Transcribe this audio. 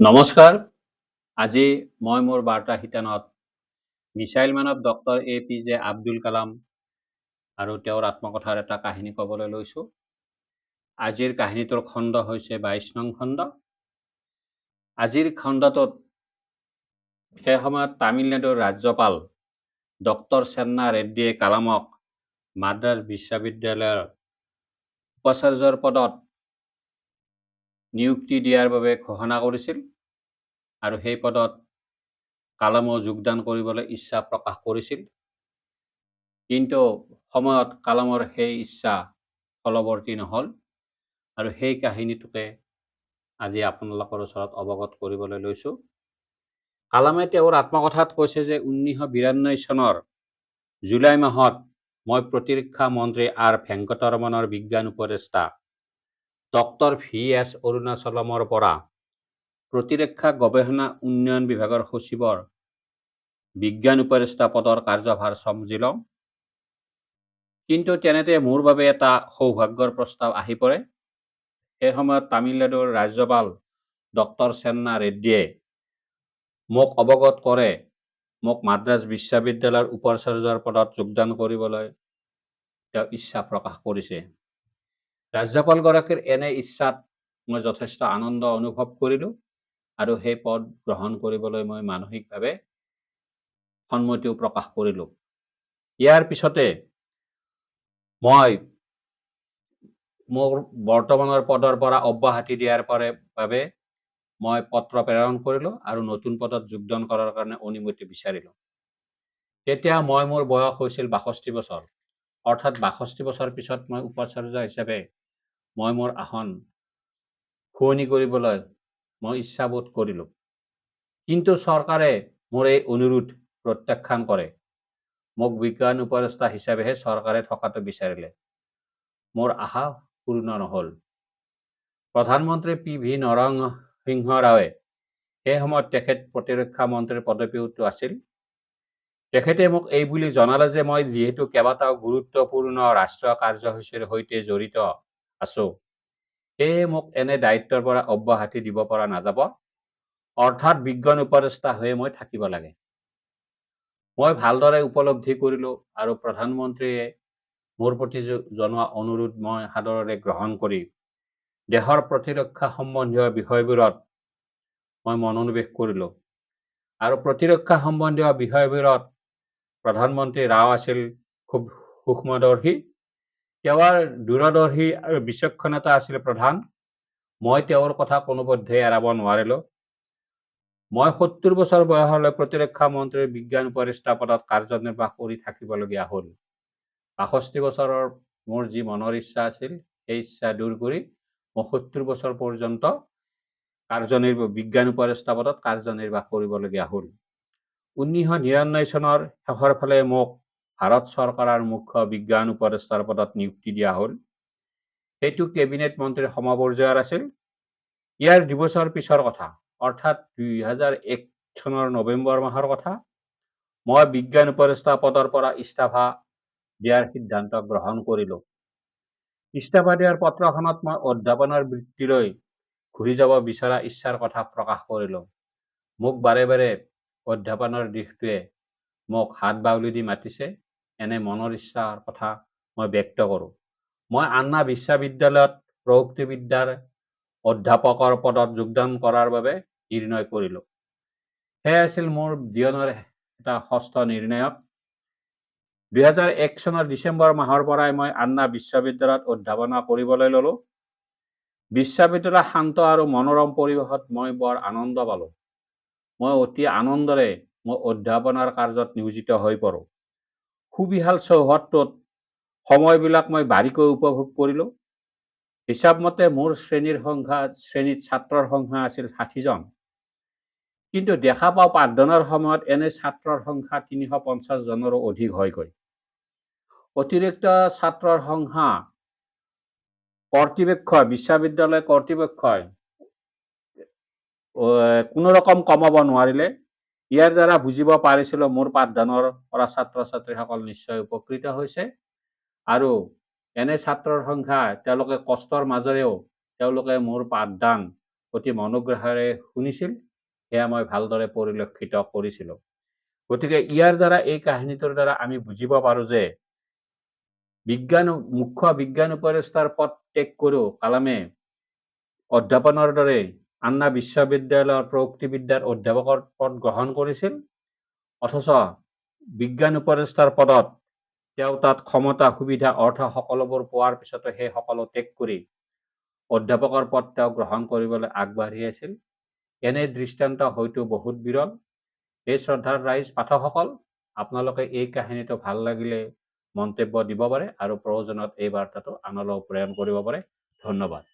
নমস্কাৰ। আজি মই মোৰ বাৰ্তা শিতানত missile man of doctor APJ Abdul Kalam আৰু তেওঁৰ আত্মকথাৰ এটা কাহিনী ক'বলৈ লৈছোঁ। আজিৰ কাহিনীটোৰ খণ্ড হৈছে ২২ নং খণ্ড। আজিৰ খণ্ডটোত সেই সময়ত তামিলনাডুৰ ৰাজ্যপাল ডক্টৰ চেন্না ৰেড্ডীয়ে কালামক মাদ্ৰাজ বিশ্ববিদ্যালয়ৰ উপাচাৰ্যৰ পদত নিযুক্তি দিয়াৰ বাবে ঘোষণা কৰিছিল আৰু সেই পদত কালামো যোগদান কৰিবলৈ ইচ্ছা প্ৰকাশ কৰিছিল। কিন্তু সময়ত কালামৰ সেই ইচ্ছা ফলৱৰ্তী নহ'ল আৰু সেই কাহিনীটোকে আজি আপোনালোকৰ ওচৰত অৱগত কৰিবলৈ লৈছোঁ। কালামে তেওঁৰ আত্মকথাত কৈছে যে 1992 চনৰ জুলাই মাহত মই প্ৰতিৰক্ষা মন্ত্ৰী আৰ ভেংকটৰমণৰ বিজ্ঞান উপদেষ্টা ডক্টৰ VS অৰুণাচলমৰ পৰা প্ৰতিৰক্ষা গৱেষণা উন্নয়ন বিভাগৰ সচিবৰ বিজ্ঞান উপদেষ্টা পদৰ কাৰ্যভাৰ চম্জি লওঁ। কিন্তু তেনেতে মোৰ বাবে এটা সৌভাগ্যৰ প্ৰস্তাৱ আহি পৰে। সেই সময়ত তামিলনাডুৰ ৰাজ্যপাল ডক্টৰ চেন্না ৰেড্ডীয়ে মোক অৱগত কৰে মোক মাদ্ৰাজ বিশ্ববিদ্যালয়ৰ উপাচাৰ্যৰ পদত যোগদান কৰিবলৈ তেওঁ ইচ্ছা প্ৰকাশ কৰিছে। ৰাজ্যপালগৰাকীৰ এনে ইচ্ছাত মই যথেষ্ট আনন্দ অনুভৱ কৰিলোঁ আৰু সেই পদ গ্ৰহণ কৰিবলৈ মই মানসিকভাৱে সন্মতিও প্ৰকাশ কৰিলোঁ। ইয়াৰ পিছতে মই মোৰ বৰ্তমানৰ পদৰ পৰা অব্যাহতি দিয়াৰ বাবে মই পত্ৰ প্ৰেৰণ কৰিলোঁ আৰু নতুন পদত যোগদান কৰাৰ কাৰণে অনুমতি বিচাৰিলোঁ। তেতিয়া মোৰ বয়স হৈছিল ৬২ বছৰ, অৰ্থাৎ ৬২ বছৰ পিছত মই উপাচাৰ্য হিচাপে মই মোৰ আসন সলনি কৰিবলৈ মই ইচ্ছাবোধ কৰিলোঁ। কিন্তু চৰকাৰে মোৰ এই অনুৰোধ প্ৰত্যাখ্যান কৰে। মোক বিজ্ঞান উপদেষ্টা হিচাপেহে চৰকাৰে থকাটো বিচাৰিলে। মোৰ আশা পূৰ্ণ নহ'ল। প্ৰধানমন্ত্ৰী PV নৰসিংহ ৰাৱে সেই সময়ত তেখেত প্ৰতিৰক্ষা মন্ত্ৰীৰ পদবীতো আছিল। তেখেতে মোক এই বুলি জনালে যে মই যিহেতু কেইবাটাও গুৰুত্বপূৰ্ণ ৰাষ্ট্ৰীয় কাৰ্যসূচীৰ সৈতে জড়িত আছোঁ, সেয়ে মোক এনে দায়িত্বৰ পৰা অব্যাহতি দিব পৰা নাযাব, অৰ্থাৎ বিজ্ঞান উপদেষ্টা হৈয়ে মই থাকিব লাগে। মই ভালদৰে উপলব্ধি কৰিলোঁ আৰু প্ৰধানমন্ত্ৰীয়ে মোৰ প্ৰতি জনোৱা অনুৰোধ মই সাদৰেৰে গ্ৰহণ কৰি দেশৰ প্ৰতিৰক্ষা সম্বন্ধীয় বিষয়বোৰত মই মনোনিৱেশ কৰিলোঁ আৰু প্ৰতিৰক্ষা সম্বন্ধীয় বিষয়বোৰত প্ৰধানমন্ত্ৰী ৰাও আছিল খুব সূক্ষ্মদৰ্শী। তেওঁৰ দূৰদৰ্শী আৰু বিচক্ষণতা আছিল প্ৰধান। মই তেওঁৰ কথা কোনোপধ্যেই এৰাব নোৱাৰিলোঁ। মই ৭০ বছৰ বয়সলৈ প্ৰতিৰক্ষা মন্ত্ৰীৰ বিজ্ঞান উপদেষ্টা পদত কাৰ্যনিৰ্বাহ কৰি থাকিবলগীয়া হ'ল। ৬২ বছৰৰ মোৰ যি মনৰ ইচ্ছা আছিল, সেই ইচ্ছা দূৰ কৰি মই ৭০ বছৰ পৰ্যন্ত বিজ্ঞান উপদেষ্টা পদত কাৰ্যনিৰ্বাহ কৰিবলগীয়া হ'ল। 1999 চনৰ শেষৰ ফালে মোক ভাৰত চৰকাৰৰ মুখ্য বিজ্ঞান উপদেষ্টাৰ পদত নিযুক্তি দিয়া হ'ল। সেইটো কেবিনেট মন্ত্ৰীৰ সমপৰ্যায়ৰ আছিল। ইয়াৰ ২ বছৰ পিছৰ কথা, অৰ্থাৎ 2001 চনৰ নৱেম্বৰ মাহৰ কথা, মই বিজ্ঞান উপদেষ্টা পদৰ পৰা ইস্তফা দিয়াৰ সিদ্ধান্ত গ্ৰহণ কৰিলোঁ। ইস্তফা দিয়াৰ পত্ৰখনত মই অধ্যাপনাৰ বৃত্তিলৈ ঘূৰি যাব বিচৰা ইচ্ছাৰ কথা প্ৰকাশ কৰিলোঁ। মোক বাৰে বাৰে অধ্যাপনাৰ দিশটোৱে মোক হাত বাউলি দি মাতিছে, এনে মনৰ ইচ্ছাৰ কথা মই ব্যক্ত কৰোঁ। মই আন্না বিশ্ববিদ্যালয়ত প্ৰযুক্তিবিদ্যাৰ অধ্যাপকৰ পদত যোগদান কৰাৰ বাবে নিৰ্ণয় কৰিলোঁ। সেয়া আছিল মোৰ জীৱনৰ এটা ষষ্ঠ নিৰ্ণায়ক। 2001 চনৰ ডিচেম্বৰ মাহৰ পৰাই মই আন্না বিশ্ববিদ্যালয়ত অধ্যাপনা কৰিবলৈ ল'লোঁ। বিশ্ববিদ্যালয়ৰ শান্ত আৰু মনোৰম পৰিৱেশত মই বৰ আনন্দ পালোঁ। মই অতি আনন্দৰে অধ্যাপনাৰ কাৰ্যত নিয়োজিত হৈ পৰোঁ। সুবিশাল চৌহদটোত সময়বিলাক মই বাৰীকৈ উপভোগ কৰিলোঁ। হিচাপ মতে মোৰ শ্ৰেণীত ছাত্ৰৰ সংখ্যা আছিল 60 জন। কিন্তু দেখা পাওঁ পাঠদানৰ সময়ত এনে ছাত্ৰৰ সংখ্যা 350 জনৰো অধিক হয়গৈ। অতিৰিক্ত ছাত্ৰৰ সংখ্যা বিশ্ববিদ্যালয় কৰ্তৃপক্ষই কোনো ৰকম কমাব নোৱাৰিলে। ইয়াৰ দ্বাৰা বুজিব পাৰিছিলোঁ মোৰ পাঠদানৰ পৰা ছাত্ৰ-ছাত্ৰীসকল নিশ্চয় উপকৃত হৈছে আৰু এনে ছাত্ৰৰ সংখ্যা তেওঁলোকে কষ্টৰ মাজেৰেও তেওঁলোকে মোৰ পাঠদান অতি মনোগ্ৰাহেৰে শুনিছিল, সেয়া মই ভালদৰে পৰিলক্ষিত কৰিছিলোঁ। গতিকে ইয়াৰ দ্বাৰা, এই কাহিনীটোৰ দ্বাৰা আমি বুজিব পাৰোঁ যে মুখ্য বিজ্ঞান উপদেষ্টাৰ পদ ত্যাগ কৰিও কালামে অধ্যাপনাৰ দৰে আন্না বিশ্ববিদ্যালয়ৰ প্ৰযুক্তিবিদ্যাৰ অধ্যাপকৰ পদ গ্ৰহণ কৰিছিল, অথচ বিজ্ঞান উপদেষ্টাৰ পদত তেওঁ তাত ক্ষমতা, সুবিধা, অৰ্থ সকলোবোৰ পোৱাৰ পিছতো সেই সকলো ত্যাগ কৰি অধ্যাপকৰ পদ তেওঁ গ্ৰহণ কৰিবলৈ আগবাঢ়ি আছিল। এনে দৃষ্টান্ত হয়তো বহুত বিৰল। এই শ্ৰদ্ধাৰ ৰাইজ পাঠকসকল, আপোনালোকে এই কাহিনীটো ভাল লাগিলে মন্তব্য দিব পাৰে আৰু প্ৰয়োজনত এই বাৰ্তাটো আনলৈ প্ৰেৰণ কৰিব পাৰে। ধন্যবাদ।